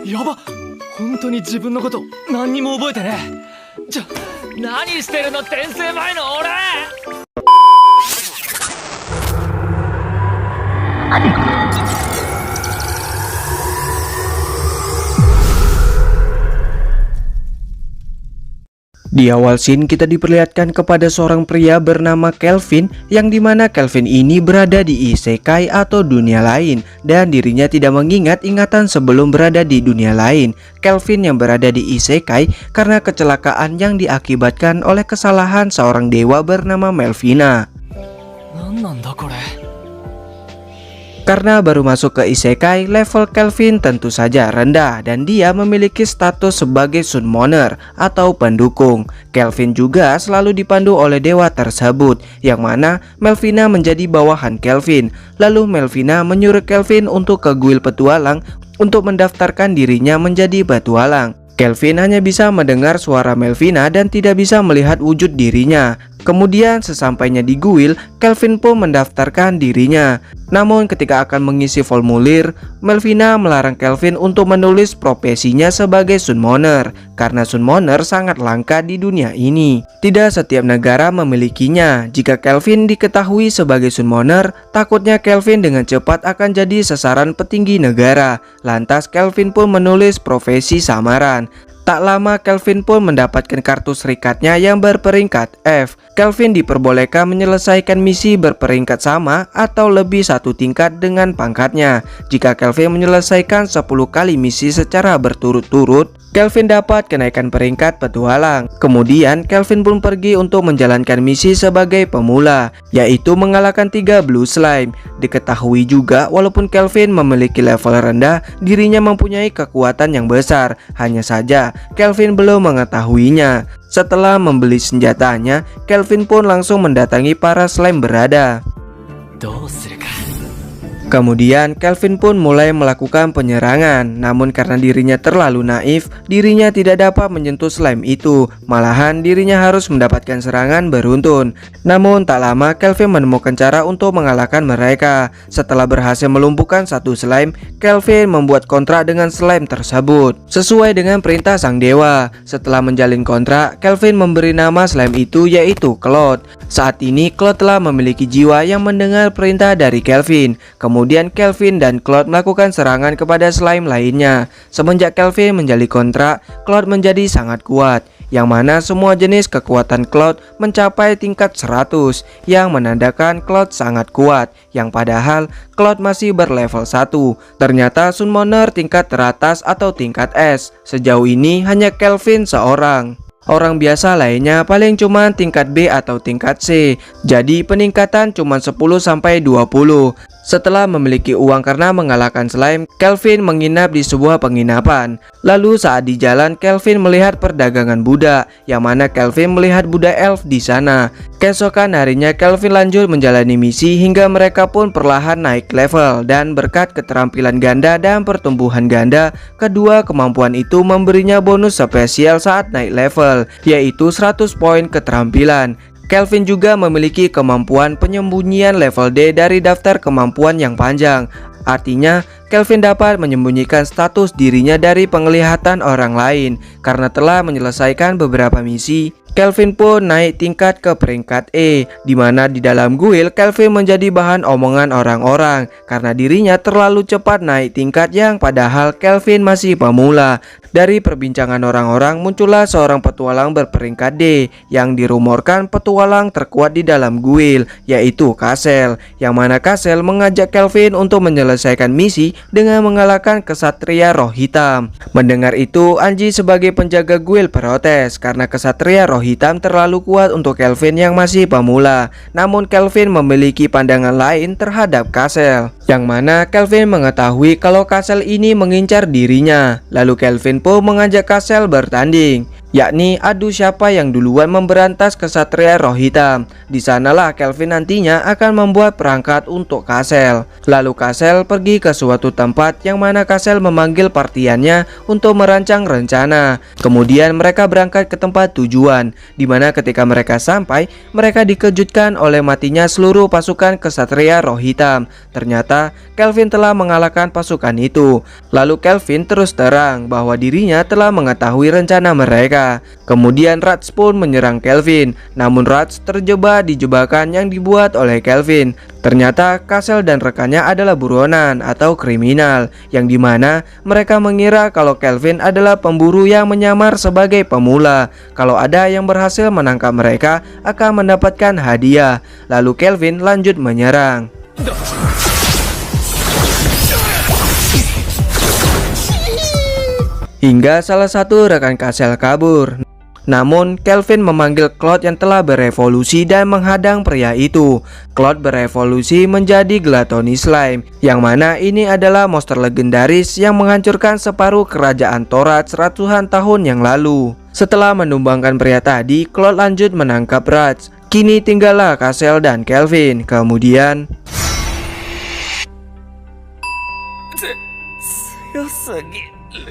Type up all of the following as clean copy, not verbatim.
やば、本当に自分のこと何にも覚えてねえ。何してるの転生前の俺。Di awal scene kita diperlihatkan kepada seorang pria bernama Kelvin, yang dimana Kelvin ini berada di isekai atau dunia lain, dan dirinya tidak mengingat ingatan sebelum berada di dunia lain. Kelvin yang berada di isekai karena kecelakaan yang diakibatkan oleh kesalahan seorang dewa bernama Melvina. Karena baru masuk ke isekai, level Kelvin tentu saja rendah dan dia memiliki status sebagai summoner atau pendukung. Kelvin juga selalu dipandu oleh dewa tersebut, yang mana Melvina menjadi bawahan Kelvin. Lalu Melvina menyuruh Kelvin untuk ke guild petualang untuk mendaftarkan dirinya menjadi petualang. Kelvin hanya bisa mendengar suara Melvina dan tidak bisa melihat wujud dirinya. Kemudian sesampainya di guild, Kelvin pun mendaftarkan dirinya. Namun ketika akan mengisi formulir, Melvina melarang Kelvin untuk menulis profesinya sebagai summoner, karena summoner sangat langka di dunia ini. Tidak setiap negara memilikinya. Jika Kelvin diketahui sebagai summoner, takutnya Kelvin dengan cepat akan jadi sasaran petinggi negara. Lantas Kelvin pun menulis profesi samaran. Tak lama Kelvin pun mendapatkan kartu serikatnya yang berperingkat F. Kelvin diperbolehkan menyelesaikan misi berperingkat sama atau lebih satu tingkat dengan pangkatnya. Jika Kelvin menyelesaikan 10 kali misi secara berturut-turut, Kelvin dapat kenaikan peringkat petualang. Kemudian Kelvin pun pergi untuk menjalankan misi sebagai pemula, yaitu mengalahkan 3 blue slime. Diketahui juga walaupun Kelvin memiliki level rendah, dirinya mempunyai kekuatan yang besar. Hanya saja Kelvin belum mengetahuinya. Setelah membeli senjatanya, Kelvin pun langsung mendatangi para slime berada. Kemudian Kelvin pun mulai melakukan penyerangan. Namun karena dirinya terlalu naif, dirinya tidak dapat menyentuh slime itu. Malahan dirinya harus mendapatkan serangan beruntun. Namun tak lama Kelvin menemukan cara untuk mengalahkan mereka. Setelah berhasil melumpuhkan satu slime, Kelvin membuat kontrak dengan slime tersebut sesuai dengan perintah sang dewa. Setelah menjalin kontrak, Kelvin memberi nama slime itu yaitu Cloud. Saat ini Cloud telah memiliki jiwa yang mendengar perintah dari Kelvin. Kemudian Kelvin dan Cloud melakukan serangan kepada slime lainnya. Semenjak Kelvin menjalin kontrak, Cloud menjadi sangat kuat, yang mana semua jenis kekuatan Cloud mencapai tingkat 100, yang menandakan Cloud sangat kuat, yang padahal Cloud masih berlevel 1. Ternyata summoner tingkat teratas atau tingkat S. Sejauh ini hanya Kelvin seorang. Orang biasa lainnya paling cuma tingkat B atau tingkat C. Jadi peningkatan cuma 10-20. Setelah memiliki uang karena mengalahkan slime, Kelvin menginap di sebuah penginapan. Lalu saat di jalan, Kelvin melihat perdagangan budak, yang mana Kelvin melihat budak elf di sana. Keesokan harinya Kelvin lanjut menjalani misi hingga mereka pun perlahan naik level, dan berkat keterampilan ganda dan pertumbuhan ganda, kedua kemampuan itu memberinya bonus spesial saat naik level, yaitu 100 poin keterampilan. Kelvin juga memiliki kemampuan penyembunyian level D dari daftar kemampuan yang panjang. Artinya, Kelvin dapat menyembunyikan status dirinya dari penglihatan orang lain. Karena telah menyelesaikan beberapa misi, Kelvin pun naik tingkat ke peringkat E, dimana di dalam guild Kelvin menjadi bahan omongan orang-orang karena dirinya terlalu cepat naik tingkat, yang padahal Kelvin masih pemula. Dari perbincangan orang-orang muncullah seorang petualang berperingkat D yang dirumorkan petualang terkuat di dalam guild, yaitu Kasel, yang mana Kasel mengajak Kelvin untuk menyelesaikan misi dengan mengalahkan kesatria roh hitam. Mendengar itu, Anji sebagai penjaga guild protes karena kesatria roh hitam terlalu kuat untuk Kelvin yang masih pemula. Namun Kelvin memiliki pandangan lain terhadap Kasel, yang mana Kelvin mengetahui kalau Kasel ini mengincar dirinya. Lalu Kelvin pun mengajak Kasel bertanding. yakni adu siapa yang duluan memberantas kesatria roh hitam. Di sanalah Kelvin nantinya akan membuat perangkat untuk Kasel. Lalu Kasel pergi ke suatu tempat yang mana Kasel memanggil partiannya untuk merancang rencana. Kemudian mereka berangkat ke tempat tujuan, di mana ketika mereka sampai, mereka dikejutkan oleh matinya seluruh pasukan kesatria roh hitam. Ternyata Kelvin telah mengalahkan pasukan itu. Lalu Kelvin terus terang bahwa dirinya telah mengetahui rencana mereka. Kemudian Raj pun menyerang Kelvin, namun Raj terjebak di jebakan yang dibuat oleh Kelvin. Ternyata Kasel dan rekannya adalah buronan atau kriminal, yang dimana mereka mengira kalau Kelvin adalah pemburu yang menyamar sebagai pemula. Kalau ada yang berhasil menangkap mereka akan mendapatkan hadiah. Lalu Kelvin lanjut menyerang. Hingga salah satu rekan Kasel kabur. Namun Kelvin memanggil Cloud yang telah berevolusi dan menghadang pria itu. Cloud berevolusi menjadi Gluttony Slime, yang mana ini adalah monster legendaris yang menghancurkan separuh kerajaan Torat ratusan tahun yang lalu. Setelah menumbangkan pria tadi, Cloud lanjut menangkap Raj. Kini tinggallah Kasel dan Kelvin. Kemudian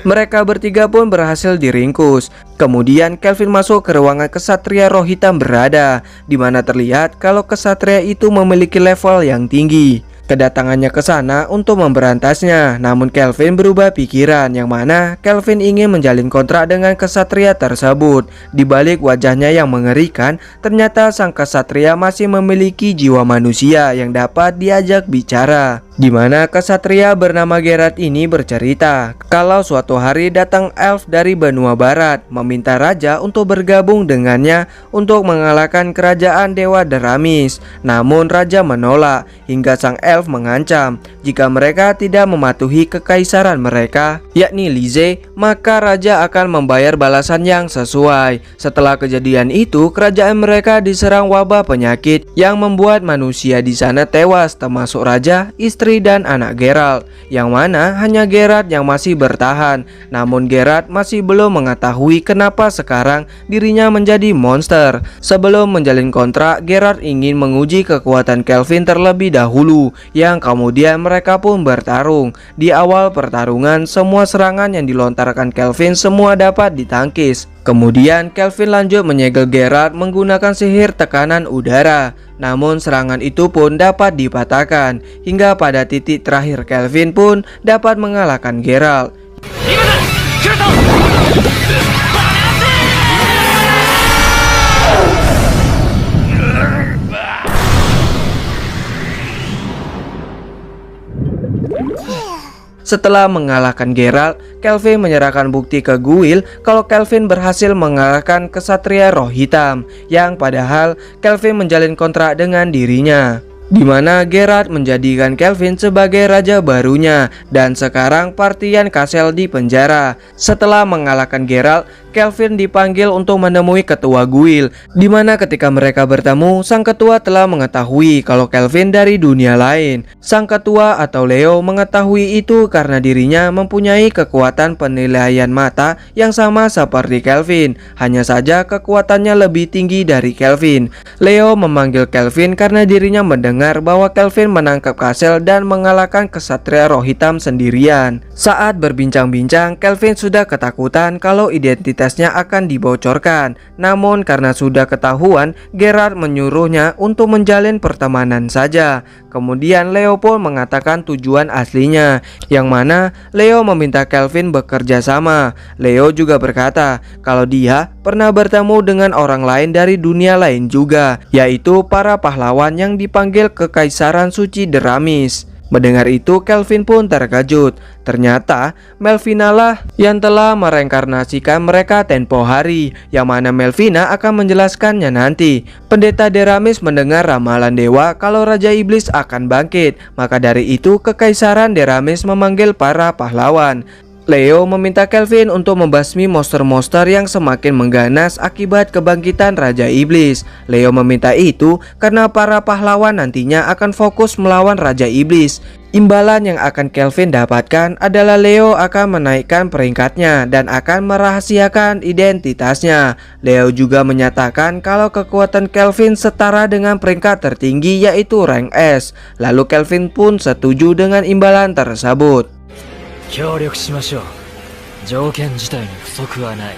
mereka bertiga pun berhasil diringkus. Kemudian Kelvin masuk ke ruangan kesatria roh hitam berada, di mana terlihat kalau kesatria itu memiliki level yang tinggi. Kedatangannya ke sana untuk memberantasnya, namun Kelvin berubah pikiran, yang mana Kelvin ingin menjalin kontrak dengan kesatria tersebut. Di balik wajahnya yang mengerikan, ternyata sang kesatria masih memiliki jiwa manusia yang dapat diajak bicara. Di mana kesatria bernama Gerard ini bercerita kalau suatu hari datang elf dari benua barat meminta raja untuk bergabung dengannya untuk mengalahkan kerajaan dewa Deramis. Namun raja menolak, hingga sang elf mengancam jika mereka tidak mematuhi kekaisaran mereka, yakni Lize, maka raja akan membayar balasan yang sesuai. Setelah kejadian itu, kerajaan mereka diserang wabah penyakit yang membuat manusia di sana tewas, termasuk raja, istri dan anak Geralt, yang mana hanya Geralt yang masih bertahan. Namun Geralt masih belum mengetahui kenapa sekarang dirinya menjadi monster. Sebelum menjalin kontrak, Geralt ingin menguji kekuatan Kelvin terlebih dahulu, yang kemudian mereka pun bertarung. Di awal pertarungan, semua serangan yang dilontarkan Kelvin semua dapat ditangkis. Kemudian Kelvin lanjut menyegel Geralt menggunakan sihir tekanan udara. Namun serangan itu pun dapat dipatahkan, hingga pada titik terakhir Kelvin pun dapat mengalahkan Geralt. Setelah mengalahkan Geralt, Kelvin menyerahkan bukti ke Guild kalau Kelvin berhasil mengalahkan kesatria roh hitam, yang padahal Kelvin menjalin kontrak dengan dirinya, di mana Geralt menjadikan Kelvin sebagai raja barunya, dan sekarang partian Kasel di penjara. Setelah mengalahkan Geralt, Kelvin dipanggil untuk menemui ketua Guild, di mana ketika mereka bertemu, sang ketua telah mengetahui kalau Kelvin dari dunia lain. Sang ketua atau Leo mengetahui itu karena dirinya mempunyai kekuatan penilaian mata yang sama seperti Kelvin, hanya saja kekuatannya lebih tinggi dari Kelvin. Leo memanggil Kelvin karena dirinya mendengar bahwa Kelvin menangkap Kasel dan mengalahkan kesatria roh hitam sendirian. Saat berbincang-bincang, Kelvin sudah ketakutan kalau identitasnya akan dibocorkan. Namun karena sudah ketahuan, Gerard menyuruhnya untuk menjalin pertemanan saja. Kemudian Leo pun mengatakan tujuan aslinya, yang mana Leo meminta Kelvin bekerja sama. Leo juga berkata kalau dia pernah bertemu dengan orang lain dari dunia lain juga, yaitu para pahlawan yang dipanggil Kekaisaran Suci Deramis. Mendengar itu, Kelvin pun terkejut. Ternyata Melvina lah yang telah mereinkarnasikan mereka tempo hari, yang mana Melvina akan menjelaskannya nanti. Pendeta Deramis mendengar ramalan dewa kalau Raja Iblis akan bangkit. Maka dari itu Kekaisaran Deramis memanggil para pahlawan. Leo meminta Kelvin untuk membasmi monster-monster yang semakin mengganas akibat kebangkitan Raja Iblis. Leo meminta itu karena para pahlawan nantinya akan fokus melawan Raja Iblis. Imbalan yang akan Kelvin dapatkan adalah Leo akan menaikkan peringkatnya dan akan merahasiakan identitasnya. Leo juga menyatakan kalau kekuatan Kelvin setara dengan peringkat tertinggi yaitu rank S. Lalu Kelvin pun setuju dengan imbalan tersebut. 協力しましょう。条件自体に不足はない。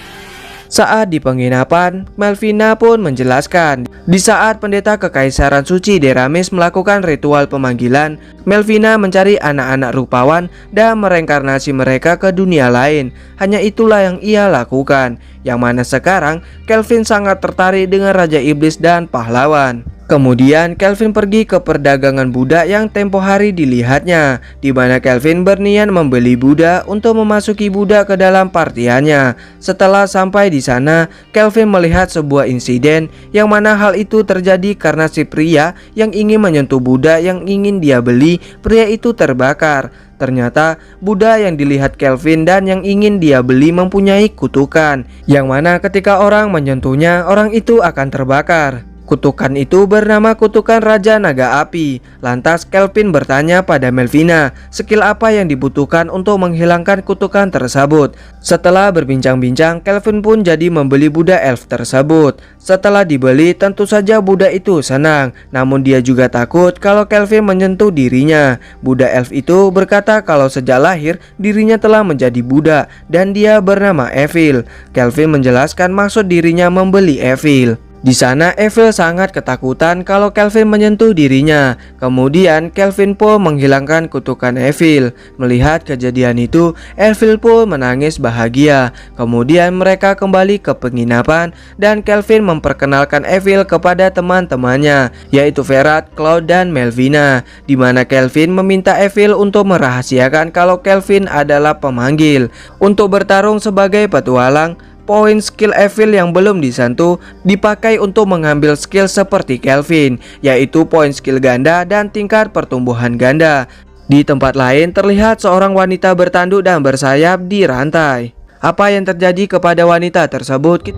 Saat di penginapan, Melvina pun menjelaskan, di saat pendeta Kekaisaran Suci Deramis melakukan ritual pemanggilan, Melvina mencari anak-anak rupawan dan mereinkarnasi mereka ke dunia lain. Hanya itulah yang ia lakukan, yang mana sekarang Kelvin sangat tertarik dengan Raja Iblis dan pahlawan. Kemudian Kelvin pergi ke perdagangan Buddha yang tempo hari dilihatnya, di mana Kelvin berniat membeli Buddha untuk memasuki Buddha ke dalam partiannya. Setelah sampai di sana, Kelvin melihat sebuah insiden yang mana hal itu terjadi karena si pria yang ingin menyentuh Buddha yang ingin dia beli, pria itu terbakar. Ternyata Buddha yang dilihat Kelvin dan yang ingin dia beli mempunyai kutukan, yang mana ketika orang menyentuhnya, orang itu akan terbakar. Kutukan itu bernama kutukan Raja Naga Api. Lantas Kelvin bertanya pada Melvina, skill apa yang dibutuhkan untuk menghilangkan kutukan tersebut. Setelah berbincang-bincang, Kelvin pun jadi membeli Buddha Elf tersebut. Setelah dibeli, tentu saja Buddha itu senang. Namun dia juga takut kalau Kelvin menyentuh dirinya. Buddha Elf itu berkata kalau sejak lahir dirinya telah menjadi Buddha dan dia bernama Evil. Kelvin menjelaskan maksud dirinya membeli Evil. Di sana Evil sangat ketakutan kalau Kelvin menyentuh dirinya. Kemudian Kelvin pun menghilangkan kutukan Evil. Melihat kejadian itu, Evil pun menangis bahagia. Kemudian mereka kembali ke penginapan dan Kelvin memperkenalkan Evil kepada teman-temannya, yaitu Ferat, Cloud, dan Melvina. Di mana Kelvin meminta Evil untuk merahasiakan kalau Kelvin adalah pemanggil. Untuk bertarung sebagai petualang, poin skill Evil yang belum disentuh dipakai untuk mengambil skill seperti Kelvin, yaitu poin skill ganda dan tingkat pertumbuhan ganda. Di tempat lain terlihat seorang wanita bertanduk dan bersayap di rantai. Apa yang terjadi kepada wanita tersebut?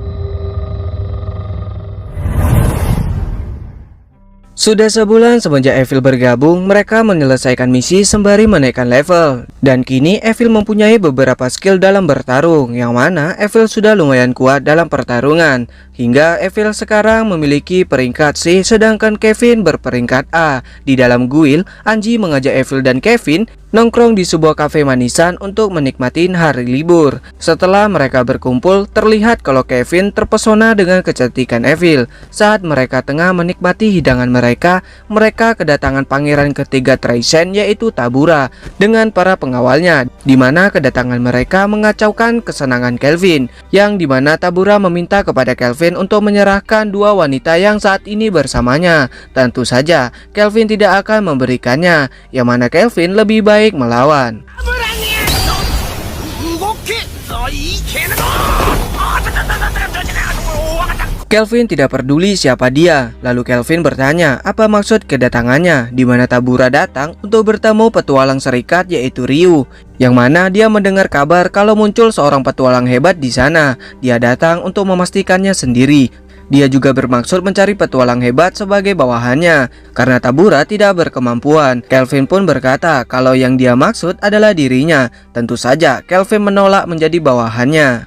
Sudah sebulan semenjak Evil bergabung, mereka menyelesaikan misi sembari menaikkan level. Dan kini Evil mempunyai beberapa skill dalam bertarung, yang mana Evil sudah lumayan kuat dalam pertarungan. Hingga Evil sekarang memiliki peringkat C, sedangkan Kevin berperingkat A. Di dalam guild, Anji mengajak Evil dan Kevin nongkrong di sebuah kafe manisan untuk menikmati hari libur. Setelah mereka berkumpul, terlihat kalau Kevin terpesona dengan kecantikan Evil. Saat mereka tengah menikmati hidangan mereka kedatangan pangeran ketiga Traisen, yaitu Tabura, dengan para pengawalnya, di mana kedatangan mereka mengacaukan kesenangan Kelvin, yang dimana Tabura meminta kepada Kelvin untuk menyerahkan dua wanita yang saat ini bersamanya. Tentu saja Kelvin tidak akan memberikannya, yang mana Kelvin lebih baik melawan. Kelvin tidak peduli siapa dia. Lalu Kelvin bertanya apa maksud kedatangannya, di mana Tabura datang untuk bertemu petualang serikat yaitu Ryu, yang mana dia mendengar kabar kalau muncul seorang petualang hebat di sana. Dia datang untuk memastikannya sendiri. Dia juga bermaksud mencari petualang hebat sebagai bawahannya, karena Tabura tidak berkemampuan. Kelvin pun berkata kalau yang dia maksud adalah dirinya. Tentu saja Kelvin menolak menjadi bawahannya.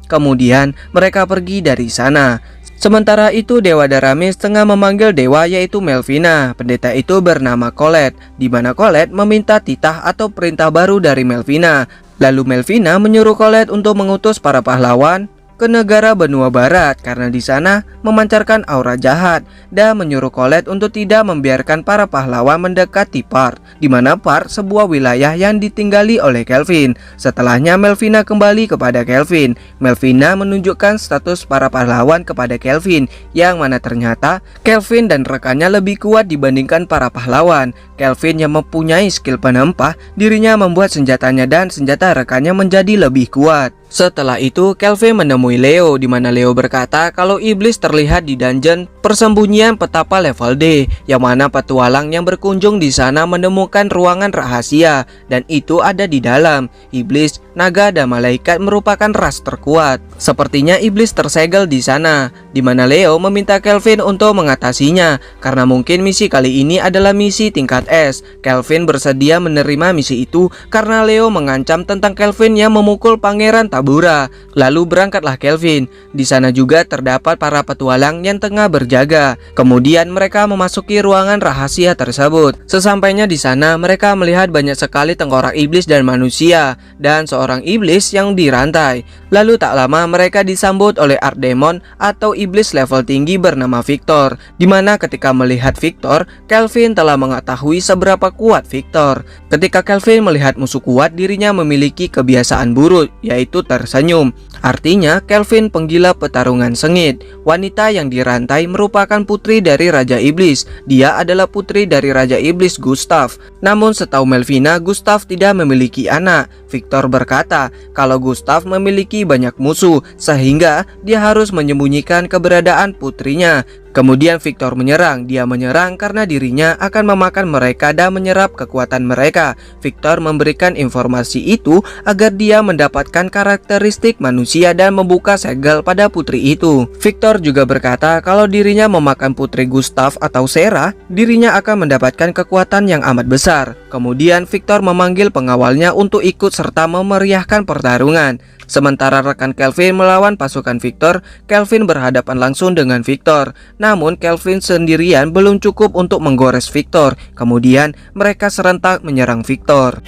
Kemudian mereka pergi dari sana. Sementara itu Dewa Deramis tengah memanggil dewa yaitu Melvina. Pendeta itu bernama Colette, di mana Colette meminta titah atau perintah baru dari Melvina. Lalu Melvina menyuruh Colette untuk mengutus para pahlawan ke negara benua barat karena di sana memancarkan aura jahat, dan menyuruh Colette untuk tidak membiarkan para pahlawan mendekati Part, di mana Part sebuah wilayah yang ditinggali oleh Kelvin. Setelahnya Melvina kembali kepada Kelvin. Melvina menunjukkan status para pahlawan kepada Kelvin, yang mana ternyata Kelvin dan rekannya lebih kuat dibandingkan para pahlawan. Kelvin yang mempunyai skill penempah, dirinya membuat senjatanya dan senjata rekannya menjadi lebih kuat. Setelah itu, Kelvin menemui Leo, di mana Leo berkata kalau iblis terlihat di dungeon persembunyian petapa level D, yang mana petualang yang berkunjung di sana menemukan ruangan rahasia, dan itu ada di dalam. Iblis, naga, dan malaikat merupakan ras terkuat. Sepertinya iblis tersegel di sana, di mana Leo meminta Kelvin untuk mengatasinya, karena mungkin misi kali ini adalah misi tingkat S. Kelvin bersedia menerima misi itu karena Leo mengancam tentang Kelvin yang memukul Pangeran Tabura. Lalu berangkatlah Kelvin. Di sana juga terdapat para petualang yang tengah berjaga. Kemudian mereka memasuki ruangan rahasia tersebut. Sesampainya di sana, mereka melihat banyak sekali tengkorak iblis dan manusia, dan seorang iblis yang dirantai. Lalu tak lama mereka disambut oleh Archdemon atau iblis level tinggi bernama Victor, di mana ketika melihat Victor, Kelvin telah mengetahui seberapa kuat Victor. Ketika Kelvin melihat musuh kuat, dirinya memiliki kebiasaan buruk, yaitu tersenyum. Artinya, Kelvin penggila pertarungan sengit. Wanita yang dirantai merupakan putri dari Raja Iblis. Dia adalah putri dari Raja Iblis Gustav. Namun setahu Melvina, Gustav tidak memiliki anak. Victor berkata kalau Gustav memiliki banyak musuh, sehingga dia harus menyembunyikan keberadaan putrinya. Kemudian Victor menyerang. Dia menyerang karena dirinya akan memakan mereka dan menyerap kekuatan mereka. Victor memberikan informasi itu agar dia mendapatkan karakteristik manusia dan membuka segel pada putri itu. Victor juga berkata kalau dirinya memakan putri Gustav atau Sera, dirinya akan mendapatkan kekuatan yang amat besar. Kemudian Victor memanggil pengawalnya untuk ikut serta memeriahkan pertarungan. Sementara rekan Kelvin melawan pasukan Victor, Kelvin berhadapan langsung dengan Victor. Namun Kelvin sendirian belum cukup untuk menggores Victor. Kemudian mereka serentak menyerang Victor.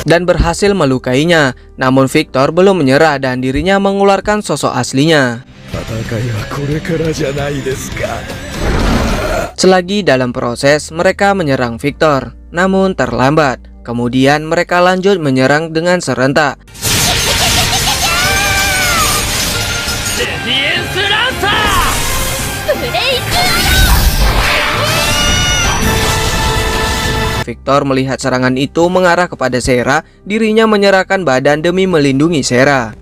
Dan berhasil melukainya. Namun Victor belum menyerah dan dirinya mengeluarkan sosok aslinya. Selagi dalam proses, mereka menyerang Victor, namun terlambat. Kemudian mereka lanjut menyerang dengan serentak. Victor melihat serangan itu mengarah kepada Sera, dirinya menyerahkan badan demi melindungi Sera.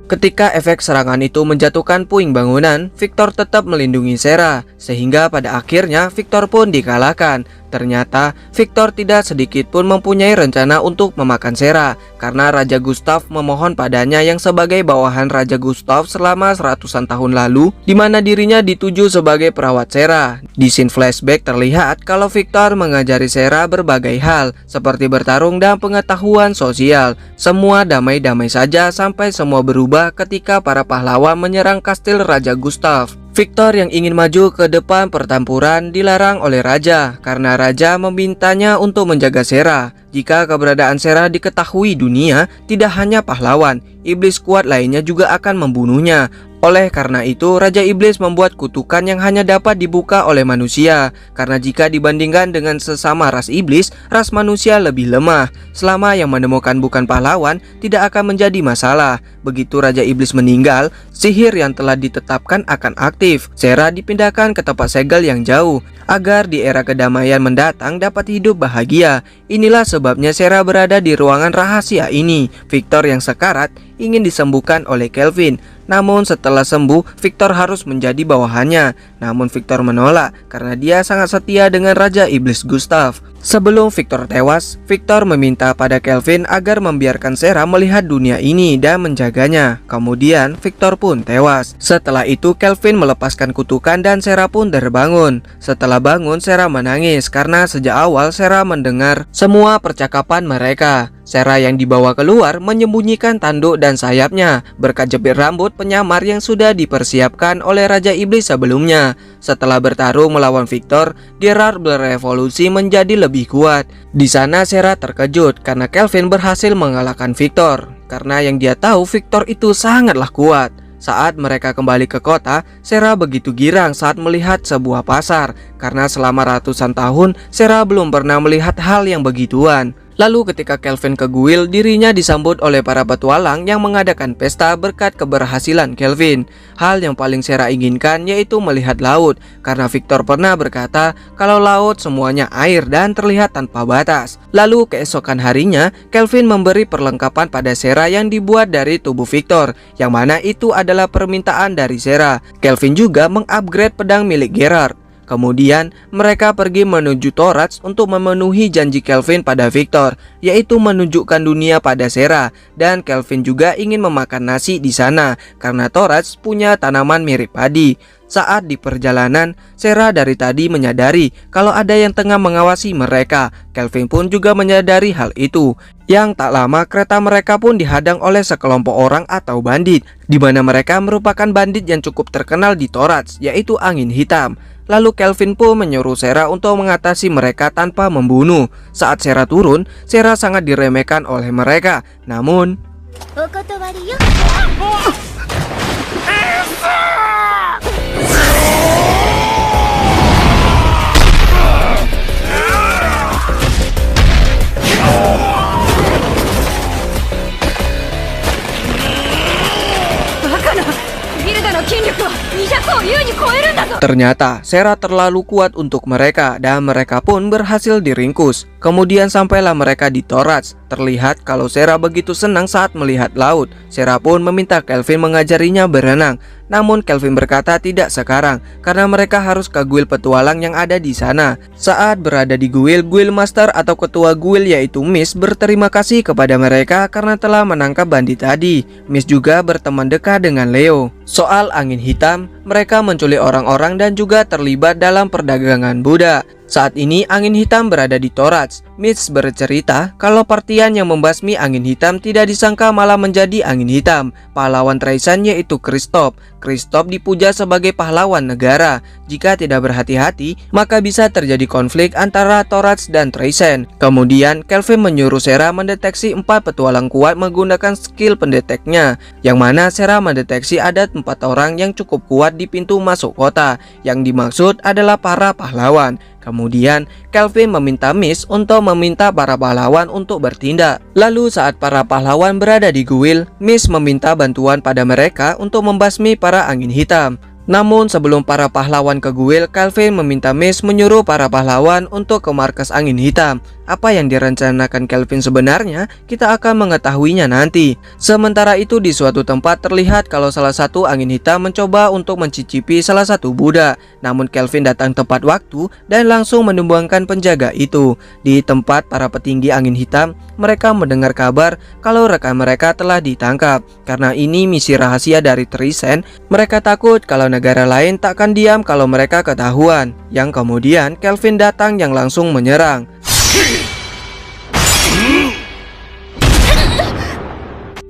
Ketika efek serangan itu menjatuhkan puing bangunan, Victor tetap melindungi Sera, sehingga pada akhirnya Victor pun dikalahkan. Ternyata Victor tidak sedikit pun mempunyai rencana untuk memakan Sera, karena Raja Gustav memohon padanya yang sebagai bawahan Raja Gustav selama ratusan tahun lalu, di mana dirinya dituju sebagai perawat Sera. Di scene flashback terlihat kalau Victor mengajari Sera berbagai hal, seperti bertarung dan pengetahuan sosial. Semua damai-damai saja sampai semua berubah ketika para pahlawan menyerang kastil Raja Gustav. Victor yang ingin maju ke depan pertempuran dilarang oleh Raja karena Raja memintanya untuk menjaga Sera. Jika keberadaan Sera diketahui dunia, tidak hanya pahlawan, iblis kuat lainnya juga akan membunuhnya. Oleh karena itu, Raja Iblis membuat kutukan yang hanya dapat dibuka oleh manusia. Karena jika dibandingkan dengan sesama ras iblis, ras manusia lebih lemah. Selama yang menemukan bukan pahlawan, tidak akan menjadi masalah. Begitu Raja Iblis meninggal, sihir yang telah ditetapkan akan aktif. Sera dipindahkan ke tempat segel yang jauh, agar di era kedamaian mendatang dapat hidup bahagia. Inilah sebabnya Sera berada di ruangan rahasia ini. Victor yang sekarat ingin disembuhkan oleh Kelvin. Namun setelah sembuh, Victor harus menjadi bawahannya. Namun Victor menolak karena dia sangat setia dengan Raja Iblis Gustav. Sebelum Victor tewas, Victor meminta pada Kelvin agar membiarkan Sera melihat dunia ini dan menjaganya. Kemudian Victor pun tewas. Setelah itu Kelvin melepaskan kutukan dan Sera pun terbangun. Setelah bangun, Sera menangis karena sejak awal Sera mendengar semua percakapan mereka. Sera yang dibawa keluar menyembunyikan tanduk dan sayapnya berkat jepit rambut penyamar yang sudah dipersiapkan oleh Raja Iblis sebelumnya. Setelah bertarung melawan Victor, Gerard berevolusi menjadi lebih kuat. Di sana Sera terkejut karena Kelvin berhasil mengalahkan Victor. Karena yang dia tahu Victor itu sangatlah kuat. Saat mereka kembali ke kota, Sera begitu girang saat melihat sebuah pasar. Karena selama ratusan tahun, Sera belum pernah melihat hal yang begituan. Lalu ketika Kelvin ke guil, dirinya disambut oleh para petualang yang mengadakan pesta berkat keberhasilan Kelvin. Hal yang paling Sera inginkan yaitu melihat laut, karena Victor pernah berkata kalau laut semuanya air dan terlihat tanpa batas. Lalu keesokan harinya, Kelvin memberi perlengkapan pada Sera yang dibuat dari tubuh Victor, yang mana itu adalah permintaan dari Sera. Kelvin juga mengupgrade pedang milik Gerard. Kemudian mereka pergi menuju Torats untuk memenuhi janji Kelvin pada Victor, yaitu menunjukkan dunia pada Sera. Dan Kelvin juga ingin memakan nasi di sana karena Torats punya tanaman mirip padi. Saat di perjalanan, Sera dari tadi menyadari kalau ada yang tengah mengawasi mereka. Kelvin pun juga menyadari hal itu. Yang tak lama kereta mereka pun dihadang oleh sekelompok orang atau bandit, di mana mereka merupakan bandit yang cukup terkenal di Torats, yaitu Angin Hitam. Lalu Kelvin pun menyuruh Sera untuk mengatasi mereka tanpa membunuh. Saat Sera turun, Sera sangat diremehkan oleh mereka. Namun ternyata Sera terlalu kuat untuk mereka dan mereka pun berhasil diringkus. Kemudian sampailah mereka di Torats. Terlihat kalau Sera begitu senang saat melihat laut. Sera pun meminta Kelvin mengajarinya berenang. Namun Kelvin berkata tidak sekarang karena mereka harus ke guil petualang yang ada di sana. Saat berada di guil, guil master atau ketua guil yaitu Miss berterima kasih kepada mereka karena telah menangkap bandit tadi. Miss juga berteman dekat dengan Leo. Soal Angin Hitam, mereka menculik orang-orang dan juga terlibat dalam perdagangan budak. Saat ini Angin Hitam berada di Torats. Mitch bercerita kalau partian yang membasmi Angin Hitam tidak disangka malah menjadi Angin Hitam, pahlawan Traisan yaitu Kristoff. Kristoff dipuja sebagai pahlawan negara. Jika tidak berhati-hati, maka bisa terjadi konflik antara Torats dan Traisan. Kemudian Kelvin menyuruh Sera mendeteksi 4 petualang kuat menggunakan skill pendeteknya, yang mana Sera mendeteksi ada 4 orang yang cukup kuat di pintu masuk kota. Yang dimaksud adalah para pahlawan. Kemudian Kelvin meminta Miss untuk meminta para pahlawan untuk bertindak. Lalu saat para pahlawan berada di guil, Miss meminta bantuan pada mereka untuk membasmi para Angin Hitam. Namun sebelum para pahlawan ke guil, Kelvin meminta Miss menyuruh para pahlawan untuk ke markas Angin Hitam. Apa yang direncanakan Kelvin sebenarnya, kita akan mengetahuinya nanti. Sementara itu di suatu tempat terlihat kalau salah satu Angin Hitam mencoba untuk mencicipi salah satu budak. Namun Kelvin datang tepat waktu dan langsung menumbangkan penjaga itu. Di tempat para petinggi Angin Hitam, mereka mendengar kabar kalau rekan mereka telah ditangkap. Karena ini misi rahasia dari Trisen, mereka takut kalau negara lain takkan diam kalau mereka ketahuan. Yang kemudian Kelvin datang yang langsung menyerang.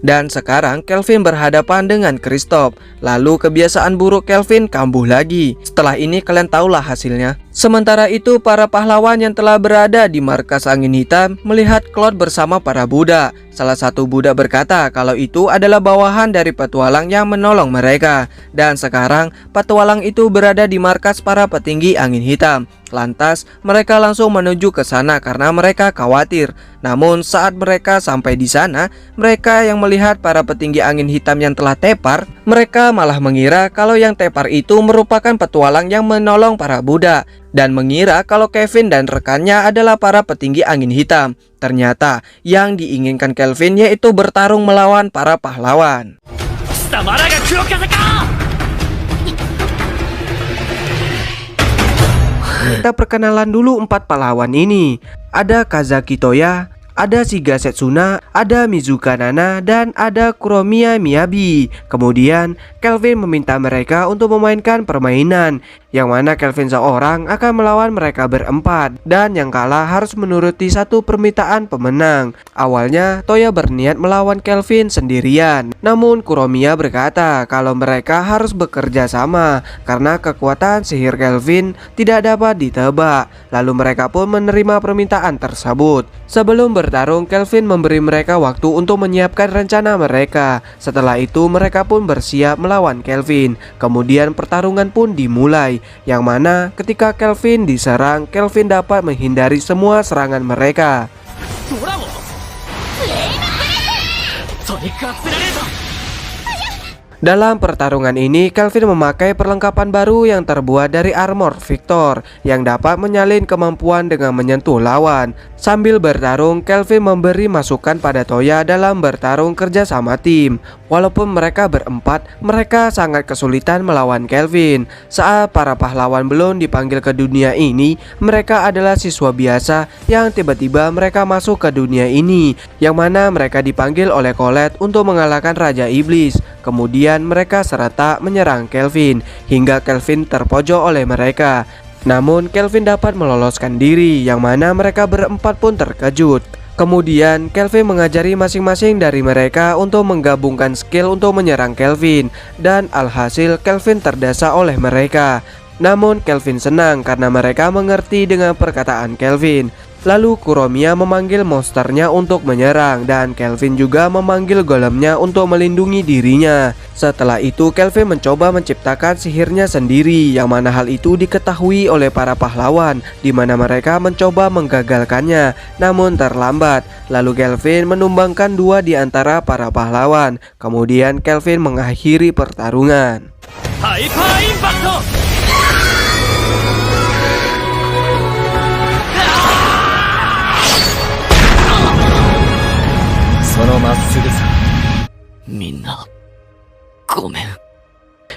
Dan sekarang Kelvin berhadapan dengan Kristoff. Lalu kebiasaan buruk Kelvin kambuh lagi. Setelah ini kalian tahulah hasilnya. Sementara itu para pahlawan yang telah berada di markas Angin Hitam melihat Claude bersama para budak. Salah satu budak berkata kalau itu adalah bawahan dari petualang yang menolong mereka. Dan sekarang petualang itu berada di markas para petinggi Angin Hitam. Lantas mereka langsung menuju ke sana karena mereka khawatir. Namun saat mereka sampai di sana, mereka yang melihat para petinggi Angin Hitam yang telah tepar, mereka malah mengira kalau yang tepar itu merupakan petualang yang menolong para budak, dan mengira kalau Kevin dan rekannya adalah para petinggi Angin Hitam. Ternyata yang diinginkan Kelvin yaitu bertarung melawan para pahlawan. Kita perkenalan dulu 4 pahlawan ini. Ada Kazaki Toya, ada Shiga Setsuna, ada Mizuka Nana, dan ada Kuromiya Miyabi. Kemudian Kelvin meminta mereka untuk memainkan permainan, yang mana Kelvin seorang akan melawan mereka berempat, dan yang kalah harus menuruti satu permintaan pemenang. Awalnya Toya berniat melawan Kelvin sendirian, namun Kuromiya berkata kalau mereka harus bekerja sama karena kekuatan sihir Kelvin tidak dapat ditebak. Lalu mereka pun menerima permintaan tersebut. Sebelum bertarung, Kelvin memberi mereka waktu untuk menyiapkan rencana mereka. Setelah itu mereka pun bersiap melawan Kelvin. Kemudian pertarungan pun dimulai, yang mana ketika Kelvin diserang, Kelvin dapat menghindari semua serangan mereka. とにかくせられるぞ。 Dalam pertarungan ini, Kelvin memakai perlengkapan baru yang terbuat dari armor Victor yang dapat menyalin kemampuan dengan menyentuh lawan. Sambil bertarung, Kelvin memberi masukan pada Toya dalam bertarung kerja sama tim. Walaupun mereka berempat, mereka sangat kesulitan melawan Kelvin. Saat para pahlawan belum dipanggil ke dunia ini, mereka adalah siswa biasa yang tiba-tiba mereka masuk ke dunia ini, yang mana mereka dipanggil oleh Colette untuk mengalahkan Raja Iblis. Kemudian mereka serta menyerang Kelvin hingga Kelvin terpojok oleh mereka. Namun Kelvin dapat meloloskan diri, yang mana mereka berempat pun terkejut. Kemudian Kelvin mengajari masing-masing dari mereka untuk menggabungkan skill untuk menyerang Kelvin, dan alhasil Kelvin terdesa oleh mereka. Namun Kelvin senang karena mereka mengerti dengan perkataan Kelvin. Lalu Kuromiya memanggil monsternya untuk menyerang, dan Kelvin juga memanggil golemnya untuk melindungi dirinya. Setelah itu Kelvin mencoba menciptakan sihirnya sendiri, yang mana hal itu diketahui oleh para pahlawan, di mana mereka mencoba menggagalkannya, namun terlambat. Lalu Kelvin menumbangkan dua di antara para pahlawan. Kemudian Kelvin mengakhiri pertarungan. Hyper Impact! そのまっすぐさ、みんなごめん。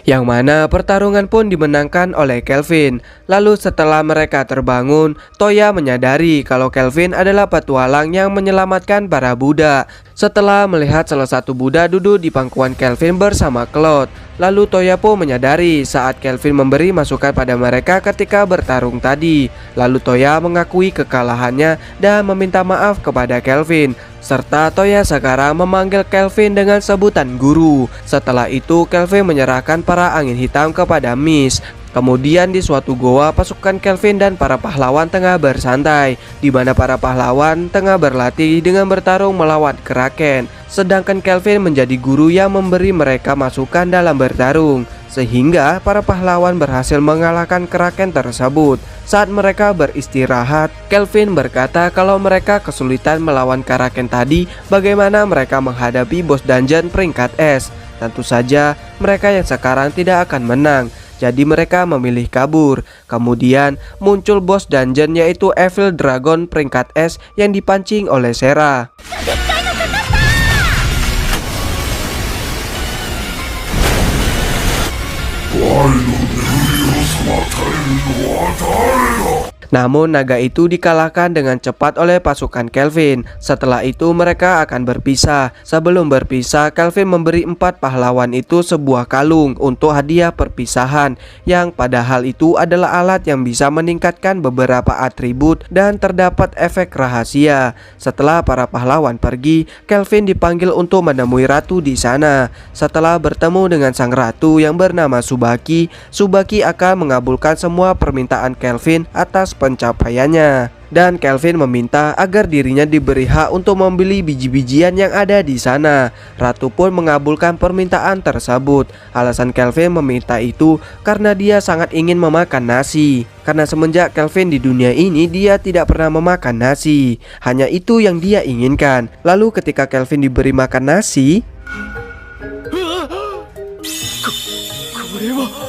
Yang mana pertarungan pun dimenangkan oleh Kelvin. Lalu setelah mereka terbangun, Toya menyadari kalau Kelvin adalah petualang yang menyelamatkan para Buddha. Setelah melihat salah satu Buddha duduk di pangkuan Kelvin bersama Claude, lalu Toya pun menyadari saat Kelvin memberi masukan pada mereka ketika bertarung tadi. Lalu Toya mengakui kekalahannya dan meminta maaf kepada Kelvin. Serta Toya sekarang memanggil Kelvin dengan sebutan guru. Setelah itu Kelvin menyerahkan para angin hitam kepada Mist. Kemudian di suatu goa, pasukan Kelvin dan para pahlawan tengah bersantai, di mana para pahlawan tengah berlatih dengan bertarung melawan Kraken. Sedangkan Kelvin menjadi guru yang memberi mereka masukan dalam bertarung, sehingga para pahlawan berhasil mengalahkan Kraken tersebut. Saat mereka beristirahat, Kelvin berkata kalau mereka kesulitan melawan Kraken tadi, bagaimana mereka menghadapi bos dungeon peringkat S. Tentu saja mereka yang sekarang tidak akan menang, jadi mereka memilih kabur. Kemudian muncul bos dungeon yaitu Evil Dragon peringkat S yang dipancing oleh Sera. Namun naga itu dikalahkan dengan cepat oleh pasukan Kelvin. Setelah itu mereka akan berpisah. Sebelum berpisah, Kelvin memberi 4 pahlawan itu sebuah kalung untuk hadiah perpisahan, yang padahal itu adalah alat yang bisa meningkatkan beberapa atribut dan terdapat efek rahasia. Setelah para pahlawan pergi, Kelvin dipanggil untuk menemui ratu di sana. Setelah bertemu dengan sang ratu yang bernama Tsubaki, Tsubaki akan mengabulkan semua permintaan Kelvin atas pencapaiannya. Dan Kelvin meminta agar dirinya diberi hak untuk membeli biji-bijian yang ada di sana. Ratu pun mengabulkan permintaan tersebut. Alasan Kelvin meminta itu karena dia sangat ingin memakan nasi. Karena semenjak Kelvin di dunia ini, dia tidak pernah memakan nasi. Hanya itu yang dia inginkan. Lalu ketika Kelvin diberi makan nasi, これは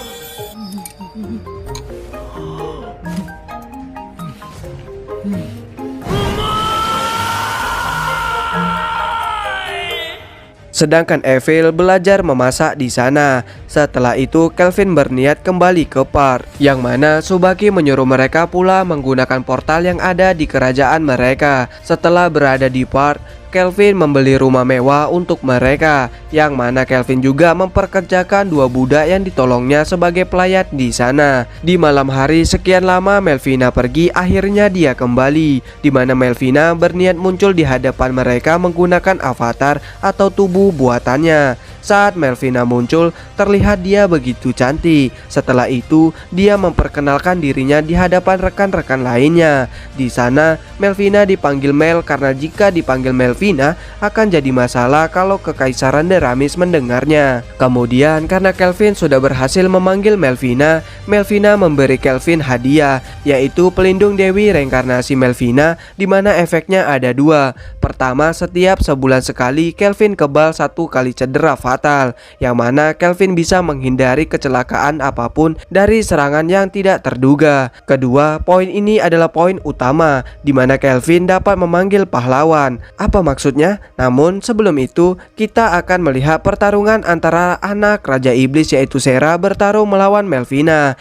sedangkan Evil belajar memasak di sana. Setelah itu Kelvin berniat kembali ke Part, yang mana Tsubaki menyuruh mereka pula menggunakan portal yang ada di kerajaan mereka. Setelah berada di Part, Kelvin membeli rumah mewah untuk mereka, yang mana Kelvin juga memperkerjakan 2 budak yang ditolongnya sebagai pelayat di sana. Di malam hari sekian lama Melvina pergi, akhirnya dia kembali, di mana Melvina berniat muncul di hadapan mereka menggunakan avatar atau tubuh buatannya. Saat Melvina muncul, terlihat dia begitu cantik. Setelah itu, dia memperkenalkan dirinya di hadapan rekan-rekan lainnya. Di sana, Melvina dipanggil Mel karena jika dipanggil Melvina Melvina akan jadi masalah kalau Kekaisaran Deramis mendengarnya. Kemudian karena Kelvin sudah berhasil memanggil Melvina, Melvina memberi Kelvin hadiah, yaitu pelindung Dewi reinkarnasi Melvina, di mana efeknya ada dua. Pertama, setiap sebulan sekali Kelvin kebal 1 kali cedera fatal, yang mana Kelvin bisa menghindari kecelakaan apapun dari serangan yang tidak terduga. Kedua, poin ini adalah poin utama, di mana Kelvin dapat memanggil pahlawan. Apa maksudnya? Namun sebelum itu, kita akan melihat pertarungan antara anak Raja Iblis yaitu Sera bertarung melawan Melvina.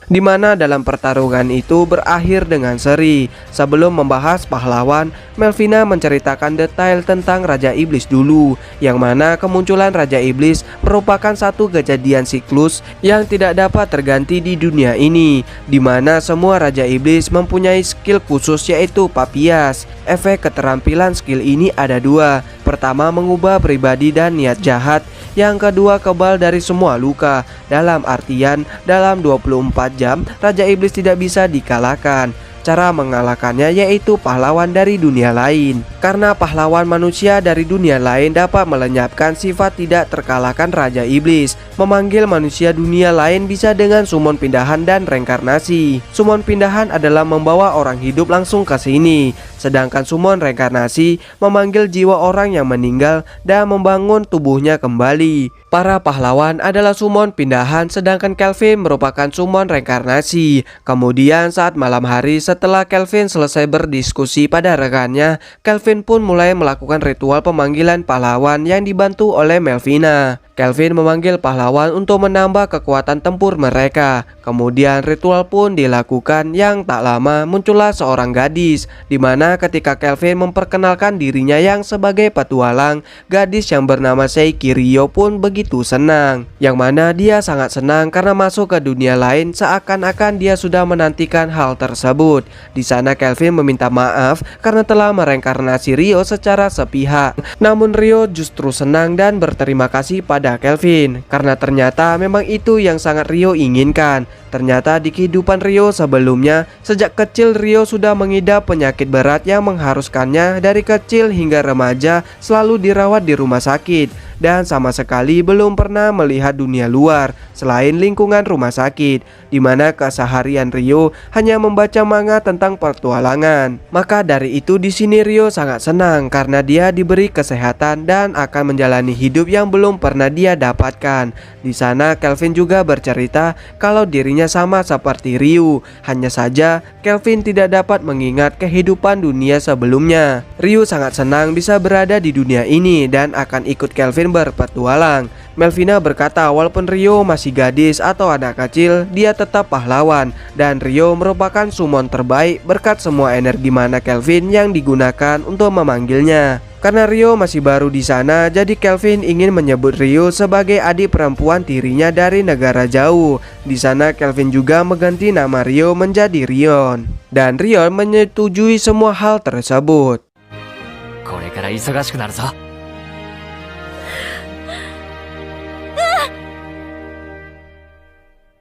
Di mana dalam pertarungan itu berakhir dengan seri. Sebelum membahas pahlawan, Melvina menceritakan detail tentang Raja Iblis dulu, yang mana kemunculan Raja Iblis merupakan satu kejadian siklus yang tidak dapat terganti di dunia ini, di mana semua Raja Iblis mempunyai skill khusus yaitu Papias. Efek keterampilan skill ini ada dua. Pertama, mengubah pribadi dan niat jahat. Yang kedua, kebal dari semua luka. Dalam artian, dalam 24 jam, Raja Iblis tidak bisa dikalahkan. Cara mengalahkannya yaitu pahlawan dari dunia lain. Karena pahlawan manusia dari dunia lain dapat melenyapkan sifat tidak terkalahkan Raja Iblis. Memanggil manusia dunia lain bisa dengan summon pindahan dan reinkarnasi. Summon pindahan adalah membawa orang hidup langsung ke sini, sedangkan summon reinkarnasi memanggil jiwa orang yang meninggal dan membangun tubuhnya kembali. Para pahlawan adalah summon pindahan, sedangkan Kelvin merupakan summon reinkarnasi. Kemudian saat malam hari setelah Kelvin selesai berdiskusi pada rekannya, Kelvin pun mulai melakukan ritual pemanggilan pahlawan yang dibantu oleh Melvina. Kelvin memanggil pahlawan untuk menambah kekuatan tempur mereka. Kemudian ritual pun dilakukan, yang tak lama muncullah seorang gadis, di mana ketika Kelvin memperkenalkan dirinya yang sebagai petualang, gadis yang bernama Seiki Ryo pun begitu senang. Yang mana dia sangat senang karena masuk ke dunia lain, seakan-akan dia sudah menantikan hal tersebut. Di sana Kelvin meminta maaf karena telah mereinkarnasi Ryo secara sepihak. Namun Ryo justru senang dan berterima kasih pada Kelvin karena ternyata memang itu yang sangat Ryo inginkan. Ternyata di kehidupan Ryo sebelumnya, sejak kecil Ryo sudah mengidap penyakit berat yang mengharuskannya dari kecil hingga remaja selalu dirawat di rumah sakit, dan sama sekali belum pernah melihat dunia luar selain lingkungan rumah sakit, di mana keseharian Ryo hanya membaca manga tentang petualangan. Maka dari itu di sini Ryo sangat senang karena dia diberi kesehatan dan akan menjalani hidup yang belum pernah dia dapatkan. Di sana Kelvin juga bercerita kalau dirinya sama seperti Ryu, hanya saja Kelvin tidak dapat mengingat kehidupan dunia sebelumnya. Ryu sangat senang bisa berada di dunia ini dan akan ikut Kelvin berpetualang. Melvina berkata walaupun Ryo masih gadis atau anak kecil, dia tetap pahlawan, dan Ryo merupakan summon terbaik berkat semua energi mana Kelvin yang digunakan untuk memanggilnya. Karena Ryo masih baru di sana, jadi Kelvin ingin menyebut Ryo sebagai adik perempuan tirinya dari negara jauh. Di sana Kelvin juga mengganti nama Ryo menjadi Rion, dan Rion menyetujui semua hal tersebut. これから忙しくなるぞ。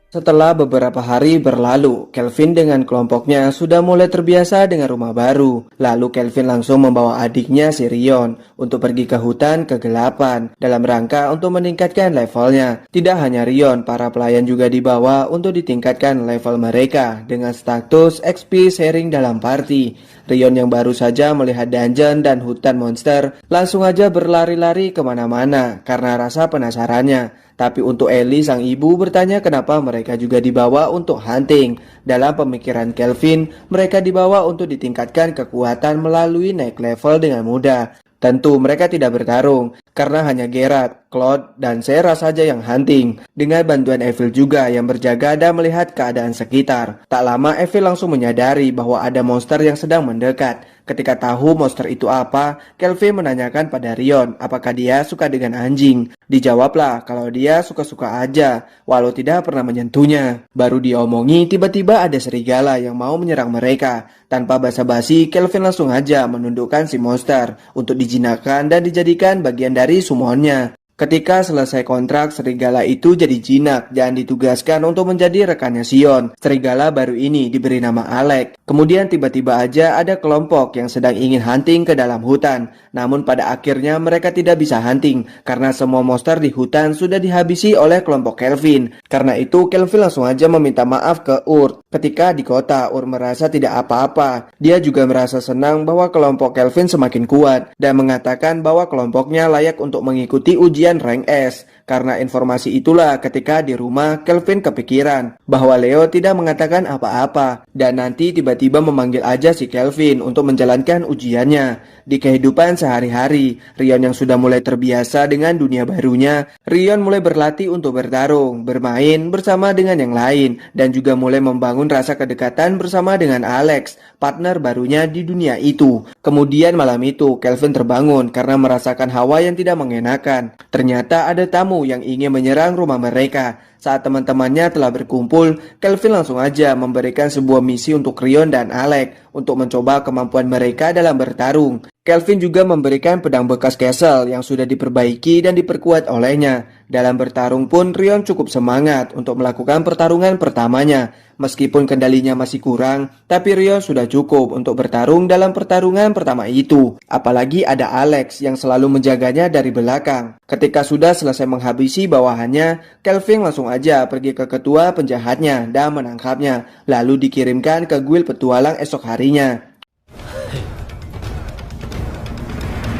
Setelah beberapa hari berlalu, Kelvin dengan kelompoknya sudah mulai terbiasa dengan rumah baru. Lalu Kelvin langsung membawa adiknya si Rion untuk pergi ke hutan kegelapan dalam rangka untuk meningkatkan levelnya. Tidak hanya Rion, para pelayan juga dibawa untuk ditingkatkan level mereka dengan status XP sharing dalam party. Rion yang baru saja melihat dungeon dan hutan monster langsung aja berlari-lari kemana-mana karena rasa penasarannya. Tapi untuk Ellie sang ibu bertanya kenapa mereka juga dibawa untuk hunting. Dalam pemikiran Kelvin, mereka dibawa untuk ditingkatkan kekuatan melalui naik level dengan mudah. Tentu mereka tidak bertarung, karena hanya Geralt, Claude, dan Sera saja yang hunting. Dengan bantuan Evil juga yang berjaga dan melihat keadaan sekitar. Tak lama Evil langsung menyadari bahwa ada monster yang sedang mendekat. Ketika tahu monster itu apa, Kelvin menanyakan pada Rion apakah dia suka dengan anjing. Dijawablah kalau dia suka-suka aja, walau tidak pernah menyentuhnya. Baru diomongi, tiba-tiba ada serigala yang mau menyerang mereka. Tanpa basa-basi, Kelvin langsung aja menundukkan si monster untuk dijinakkan dan dijadikan bagian dari summonnya. Ketika selesai kontrak, serigala itu jadi jinak dan ditugaskan untuk menjadi rekannya Sion. Serigala baru ini diberi nama Alex. Kemudian tiba-tiba aja ada kelompok yang sedang ingin hunting ke dalam hutan. Namun pada akhirnya mereka tidak bisa hunting karena semua monster di hutan sudah dihabisi oleh kelompok Kelvin. Karena itu Kelvin langsung aja meminta maaf ke Urt. Ketika di kota, Urt merasa tidak apa-apa. Dia juga merasa senang bahwa kelompok Kelvin semakin kuat dan mengatakan bahwa kelompoknya layak untuk mengikuti ujian rank S. Karena informasi itulah ketika di rumah Kelvin kepikiran bahwa Leo tidak mengatakan apa-apa dan nanti tiba-tiba memanggil aja si Kelvin untuk menjalankan ujiannya. Di kehidupan sehari-hari, Rion yang sudah mulai terbiasa dengan dunia barunya, Rion mulai berlatih untuk bertarung, bermain bersama dengan yang lain dan juga mulai membangun rasa kedekatan bersama dengan Alex, partner barunya di dunia itu. Kemudian malam itu Kelvin terbangun karena merasakan hawa yang tidak mengenakan. Ternyata ada tamu yang ingin menyerang rumah mereka. Saat teman-temannya telah berkumpul, Kelvin langsung aja memberikan sebuah misi untuk Rion dan Alex untuk mencoba kemampuan mereka dalam bertarung. Kelvin juga memberikan pedang bekas Castle yang sudah diperbaiki dan diperkuat olehnya. Dalam bertarung pun Rion cukup semangat untuk melakukan pertarungan pertamanya. Meskipun kendalinya masih kurang, tapi Rion sudah cukup untuk bertarung dalam pertarungan pertama itu. Apalagi ada Alex yang selalu menjaganya dari belakang. Ketika sudah selesai menghabisi bawahannya, Kelvin langsung aja pergi ke ketua penjahatnya dan menangkapnya, lalu dikirimkan ke guild petualang esok harinya.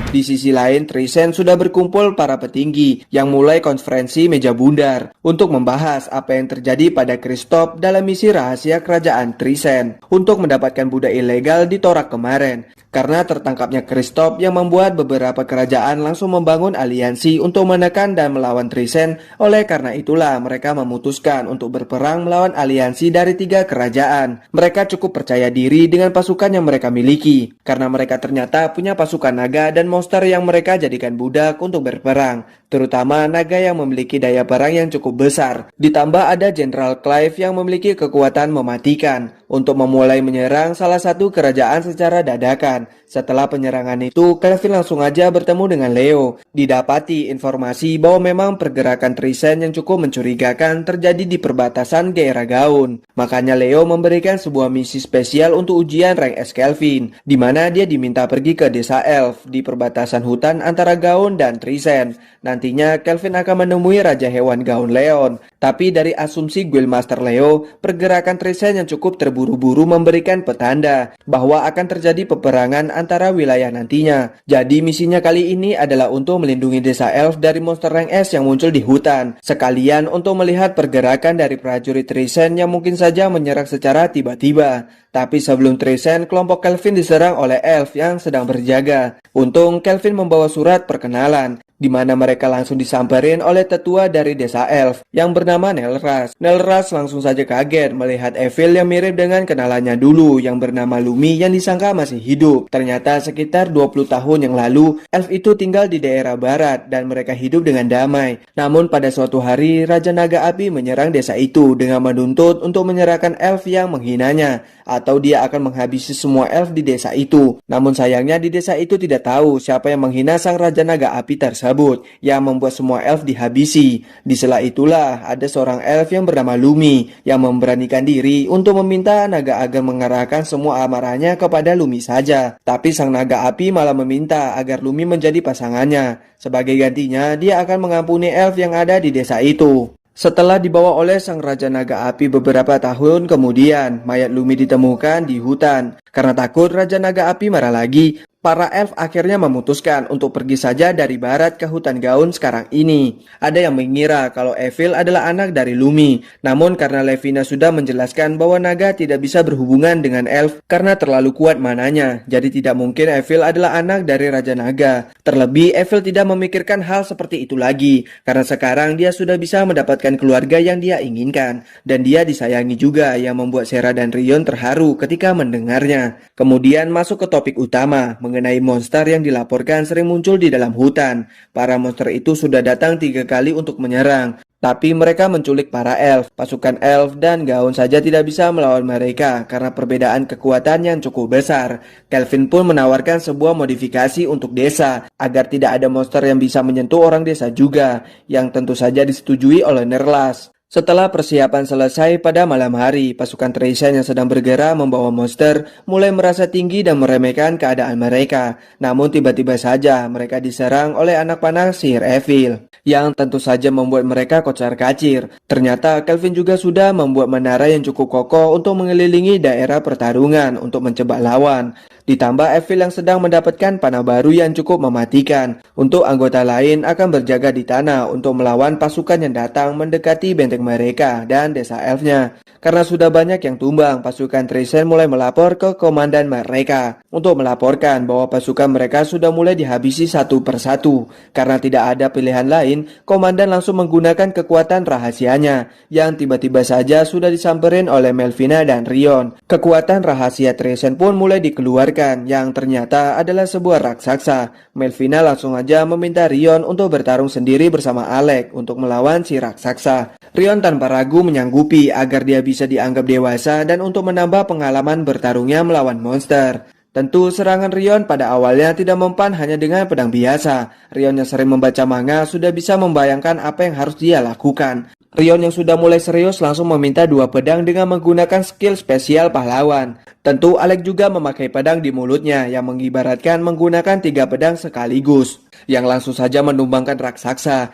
Di sisi lain, Trisen sudah berkumpul para petinggi yang mulai konferensi meja bundar untuk membahas apa yang terjadi pada Kristoff dalam misi rahasia kerajaan Trisen untuk mendapatkan budak ilegal di Torak kemarin. Karena tertangkapnya Kristoff yang membuat beberapa kerajaan langsung membangun aliansi untuk menekan dan melawan Trisen. Oleh karena itulah mereka memutuskan untuk berperang melawan aliansi dari 3 kerajaan. Mereka cukup percaya diri dengan pasukan yang mereka miliki karena mereka ternyata punya pasukan naga dan monster yang mereka jadikan budak untuk berperang, terutama naga yang memiliki daya perang yang cukup besar. Ditambah ada Jenderal Clive yang memiliki kekuatan mematikan untuk memulai menyerang salah satu kerajaan secara dadakan. Setelah penyerangan itu, Kelvin langsung aja bertemu dengan Leo. Didapati informasi bahwa memang pergerakan Trisen yang cukup mencurigakan terjadi di perbatasan Gaera Gaun. Makanya Leo memberikan sebuah misi spesial untuk ujian rank S Kelvin, di mana dia diminta pergi ke desa Elf di perbatasan hutan antara Gaun dan Trisen. Nantinya Kelvin akan menemui Raja Hewan Gaun Leon. Tapi dari asumsi Guildmaster Leo, pergerakan Trisen yang cukup terburu-buru memberikan petanda bahwa akan terjadi peperangan antara wilayah nantinya. Jadi misinya kali ini adalah untuk melindungi desa Elf dari monster rank S yang muncul di hutan. Sekalian untuk melihat pergerakan dari prajurit Trisen yang mungkin saja menyerang secara tiba-tiba. Tapi sebelum Trisen, kelompok Kelvin diserang oleh Elf yang sedang berjaga. Untung Kelvin membawa surat perkenalan, di mana mereka langsung disamperin oleh tetua dari desa Elf yang bernama Nelras. Nelras langsung saja kaget melihat Evil yang mirip dengan kenalannya dulu yang bernama Lumi yang disangka masih hidup. Ternyata sekitar 20 tahun yang lalu, Elf itu tinggal di daerah barat dan mereka hidup dengan damai. Namun pada suatu hari, Raja Naga Api menyerang desa itu dengan menuntut untuk menyerahkan Elf yang menghinanya, atau dia akan menghabisi semua Elf di desa itu. Namun sayangnya di desa itu tidak tahu siapa yang menghina sang Raja Naga Api tersebut yang membuat semua Elf dihabisi. Di sela itulah ada seorang Elf yang bernama Lumi yang memberanikan diri untuk meminta naga agar mengarahkan semua amarahnya kepada Lumi saja. Tapi sang Naga Api malah meminta agar Lumi menjadi pasangannya. Sebagai gantinya dia akan mengampuni Elf yang ada di desa itu. Setelah dibawa oleh sang Raja Naga Api beberapa tahun kemudian, mayat Lumi ditemukan di hutan. Karena takut Raja Naga Api marah lagi, para elf akhirnya memutuskan untuk pergi saja dari barat ke hutan Gaun sekarang ini. Ada yang mengira kalau Evil adalah anak dari Lumi. Namun karena Levina sudah menjelaskan bahwa naga tidak bisa berhubungan dengan elf karena terlalu kuat mananya. Jadi tidak mungkin Evil adalah anak dari Raja Naga. Terlebih Evil tidak memikirkan hal seperti itu lagi. Karena sekarang dia sudah bisa mendapatkan keluarga yang dia inginkan. Dan dia disayangi juga yang membuat Sera dan Rion terharu ketika mendengarnya. Kemudian masuk ke topik utama mengenai monster yang dilaporkan sering muncul di dalam hutan. Para monster itu sudah datang 3 kali untuk menyerang. Tapi mereka menculik para elf. Pasukan elf dan gaun saja tidak bisa melawan mereka karena perbedaan kekuatan yang cukup besar. Kelvin pun menawarkan sebuah modifikasi untuk desa agar tidak ada monster yang bisa menyentuh orang desa juga, yang tentu saja disetujui oleh Nerlas. Setelah persiapan selesai pada malam hari, pasukan Tresian yang sedang bergerak membawa monster mulai merasa tinggi dan meremehkan keadaan mereka. Namun tiba-tiba saja mereka diserang oleh anak panah sihir evil, yang tentu saja membuat mereka kocar-kacir. Ternyata Kelvin juga sudah membuat menara yang cukup kokoh untuk mengelilingi daerah pertarungan untuk mencebak lawan. Ditambah Evil yang sedang mendapatkan panah baru yang cukup mematikan. Untuk anggota lain akan berjaga di tanah untuk melawan pasukan yang datang mendekati benteng mereka dan desa elfnya. Karena sudah banyak yang tumbang, pasukan Tresian mulai melapor ke komandan mereka untuk melaporkan bahwa pasukan mereka sudah mulai dihabisi satu persatu. Karena tidak ada pilihan lain, komandan langsung menggunakan kekuatan rahasianya yang tiba-tiba saja sudah disamperin oleh Melvina dan Rion. Kekuatan rahasia Tresian pun mulai dikeluarkan, yang ternyata adalah sebuah raksasa. Melvina langsung aja meminta Rion untuk bertarung sendiri bersama Alec untuk melawan si raksasa. Rion tanpa ragu menyanggupi agar dia bisa dianggap dewasa dan untuk menambah pengalaman bertarungnya melawan monster. Tentu serangan Rion pada awalnya tidak mempan hanya dengan pedang biasa. Rion yang sering membaca manga sudah bisa membayangkan apa yang harus dia lakukan. Rion yang sudah mulai serius langsung meminta 2 pedang dengan menggunakan skill spesial pahlawan. Tentu Alec juga memakai pedang di mulutnya yang mengibaratkan menggunakan 3 pedang sekaligus, yang langsung saja menumbangkan raksasa.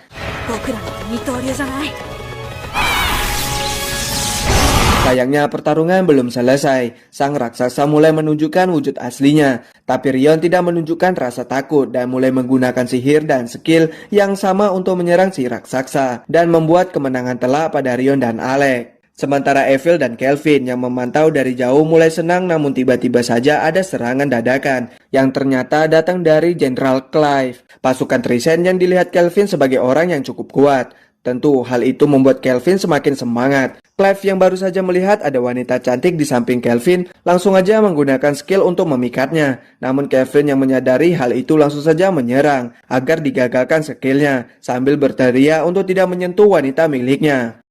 Sayangnya pertarungan belum selesai. Sang raksasa mulai menunjukkan wujud aslinya. Tapi Rion tidak menunjukkan rasa takut dan mulai menggunakan sihir dan skill yang sama untuk menyerang si raksasa dan membuat kemenangan telak pada Rion dan Alec. Sementara Evil dan Kelvin yang memantau dari jauh mulai senang, namun tiba-tiba saja ada serangan dadakan yang ternyata datang dari Jenderal Clive. Pasukan Tresian yang dilihat Kelvin sebagai orang yang cukup kuat. Tentu hal itu membuat Kelvin semakin semangat. Clive yang baru saja melihat ada wanita cantik di samping Kelvin langsung aja menggunakan skill untuk memikatnya. Namun Kelvin yang menyadari hal itu langsung saja menyerang agar digagalkan skillnya sambil berteriak untuk tidak menyentuh wanita miliknya.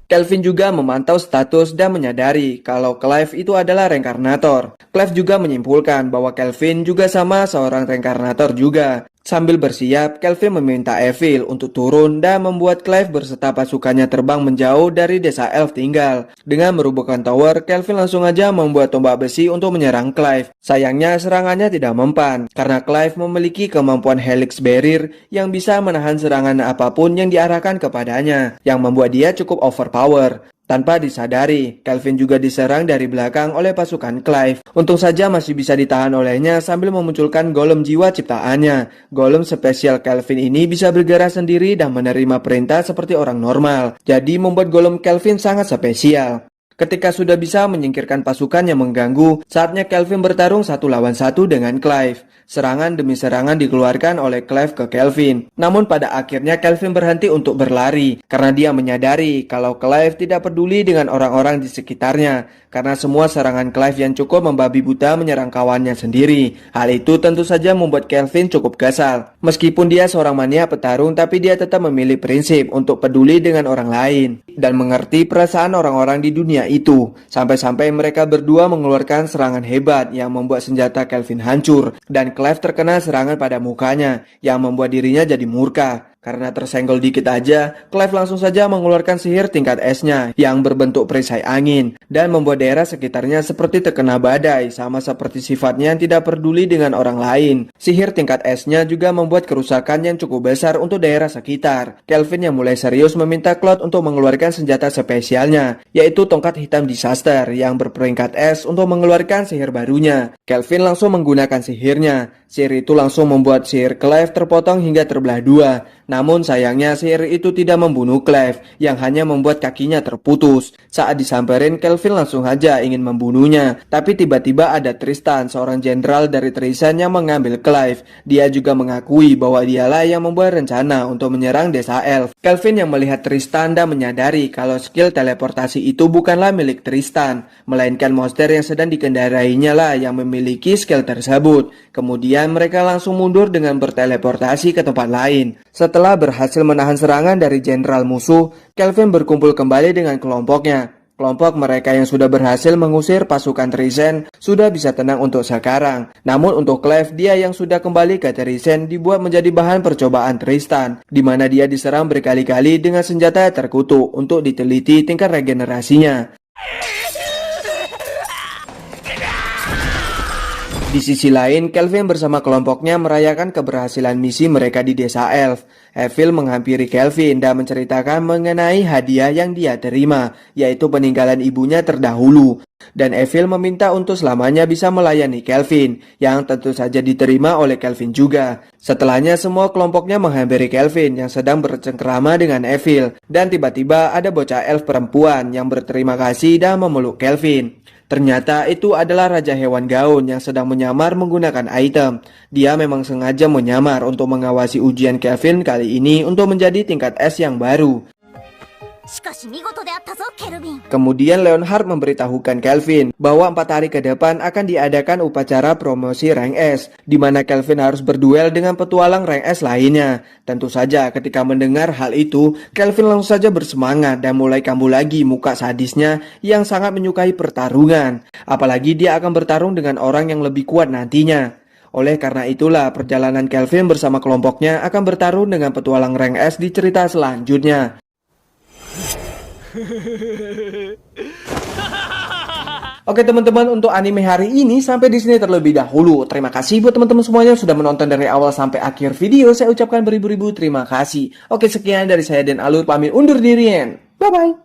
Kelvin juga memantau status dan menyadari kalau Clive itu adalah reinkarnator. Clive juga menyimpulkan bahwa Kelvin juga sama seorang reinkarnator juga. Sambil bersiap, Kelvin meminta Evil untuk turun dan membuat Clive berserta pasukannya terbang menjauh dari desa elf tinggal. Dengan merubuhkan tower, Kelvin langsung aja membuat tombak besi untuk menyerang Clive. Sayangnya serangannya tidak mempan, karena Clive memiliki kemampuan Helix Barrier yang bisa menahan serangan apapun yang diarahkan kepadanya, yang membuat dia cukup overpower. Tanpa disadari, Kelvin juga diserang dari belakang oleh pasukan Clive. Untung saja masih bisa ditahan olehnya sambil memunculkan golem jiwa ciptaannya. Golem spesial Kelvin ini bisa bergerak sendiri dan menerima perintah seperti orang normal. Jadi membuat golem Kelvin sangat spesial. Ketika sudah bisa menyingkirkan pasukan yang mengganggu, saatnya Kelvin bertarung 1 lawan 1 dengan Clive. Serangan demi serangan dikeluarkan oleh Clive ke Kelvin. Namun pada akhirnya Kelvin berhenti untuk berlari karena dia menyadari kalau Clive tidak peduli dengan orang-orang di sekitarnya, karena semua serangan Clive yang cukup membabi buta menyerang kawannya sendiri. Hal itu tentu saja membuat Kelvin cukup kesal. Meskipun dia seorang mania petarung, tapi dia tetap memilih prinsip untuk peduli dengan orang lain dan mengerti perasaan orang-orang di dunia itu. Sampai-sampai mereka berdua mengeluarkan serangan hebat yang membuat senjata Kelvin hancur dan Clive terkena serangan pada mukanya yang membuat dirinya jadi murka. Karena tersenggol dikit aja, Clive langsung saja mengeluarkan sihir tingkat S-nya yang berbentuk perisai angin dan membuat daerah sekitarnya seperti terkena badai, sama seperti sifatnya yang tidak peduli dengan orang lain. Sihir tingkat S-nya juga membuat kerusakan yang cukup besar untuk daerah sekitar. Kelvin yang mulai serius meminta Cloud untuk mengeluarkan senjata spesialnya, yaitu tongkat hitam disaster yang berperingkat S untuk mengeluarkan sihir barunya. Kelvin langsung menggunakan sihirnya. Sihir itu langsung membuat sihir Clive terpotong hingga terbelah 2. Namun sayangnya sihir itu tidak membunuh Clive, yang hanya membuat kakinya terputus. Saat disamperin, Kelvin langsung saja ingin membunuhnya. Tapi tiba-tiba ada Tristan, seorang jenderal dari Trisan yang mengambil Clive. Dia juga mengakui bahwa dialah yang membuat rencana untuk menyerang desa elf. Kelvin yang melihat Tristan dan menyadari kalau skill teleportasi itu bukanlah milik Tristan, melainkan monster yang sedang dikendarainya lah yang memiliki skill tersebut. Kemudian mereka langsung mundur dengan berteleportasi ke tempat lain. Setelah berhasil menahan serangan dari jenderal musuh, Kelvin berkumpul kembali dengan kelompoknya. Kelompok mereka yang sudah berhasil mengusir pasukan Trisan sudah bisa tenang untuk sekarang. Namun untuk Clive, dia yang sudah kembali ke Trisan dibuat menjadi bahan percobaan Tristan, di mana dia diserang berkali-kali dengan senjata terkutuk untuk diteliti tingkat regenerasinya. Di sisi lain, Kelvin bersama kelompoknya merayakan keberhasilan misi mereka di desa elf. Evil menghampiri Kelvin dan menceritakan mengenai hadiah yang dia terima, yaitu peninggalan ibunya terdahulu. Dan Evil meminta untuk selamanya bisa melayani Kelvin, yang tentu saja diterima oleh Kelvin juga. Setelahnya semua kelompoknya menghampiri Kelvin yang sedang bercengkrama dengan Evil. Dan tiba-tiba ada bocah elf perempuan yang berterima kasih dan memeluk Kelvin. Ternyata itu adalah Raja Hewan Gaun yang sedang menyamar menggunakan item. Dia memang sengaja menyamar untuk mengawasi ujian Kelvin kali ini untuk menjadi tingkat S yang baru. Kemudian Leonhard memberitahukan Kelvin bahwa 4 hari ke depan akan diadakan upacara promosi rank S, di mana Kelvin harus berduel dengan petualang rank S lainnya. Tentu saja ketika mendengar hal itu, Kelvin langsung saja bersemangat dan mulai kambuh lagi muka sadisnya yang sangat menyukai pertarungan. Apalagi dia akan bertarung dengan orang yang lebih kuat nantinya. Oleh karena itulah perjalanan Kelvin bersama kelompoknya akan bertarung dengan petualang rank S di cerita selanjutnya. Oke teman-teman, untuk anime hari ini sampai di sini terlebih dahulu. Terima kasih buat teman-teman semuanya yang sudah menonton dari awal sampai akhir video. Saya ucapkan beribu-ribu terima kasih. Oke, sekian dari saya dan Alur, pamit undur diri. Bye bye.